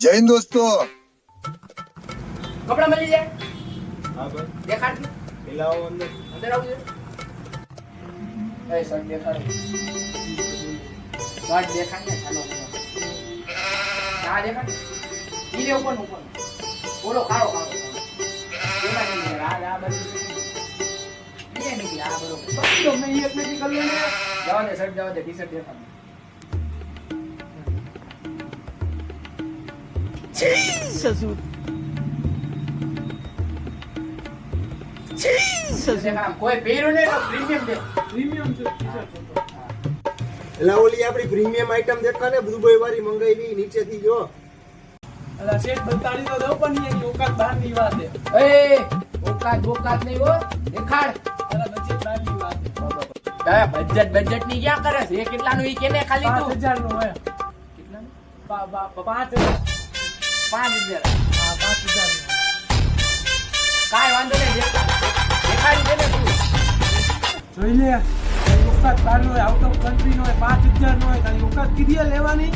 જય હિન્દ દોસ્તો. કપડા મળી જાય. હા ભાઈ દેખાડ મિલાવો અંદર. અંદર આવજો. એ શર્ટ દેખાડ. શર્ટ દેખાડ ને ચાલો. આ દેખાડ. ઈ ઉપર ઉપર. બોલો ખાડો ખાડો. એમાં નહીં આ બધું. ઈ નહીં આ બરોબર. તો મેં એક નથી કરી લે. જવા દે શર્ટ જવા દે ટી-શર્ટ દેખાડ. Jesus. Jesus. કોઈ પહેર્યું નહીં તો પ્રીમિયમ દે. પ્રીમિયમ છે ટી-શર્ટ. એલા ઓલી આપણી પ્રીમિયમ આઈટમ દેખા ને દુબઈ વાળી મંગાવી નીચેથી જો. અલા શેઠ બતાડી તો દઉં પણ એની ઓકાત બહારની વાત છે. એ ઓકાત નહીં હો. દેખાડ. અલા બજેટ બહારની વાત છે. બજેટ ની ક્યાં કરે છે? એ કેટલાનું ઈ કેને ખાલી તું 5000 નો હોય. કેટલાનું? 5000. 5000. હા 5000 નો. કાઈ વાંધો નહીં દેખાડી દે ને તું. જોઈ લે ઓકાત બહાર નો હોય, આઉટ ઓફ કન્ટ્રી નો હોય, 5000 નો હોય, તારી ઓકાત કીધી લેવાની.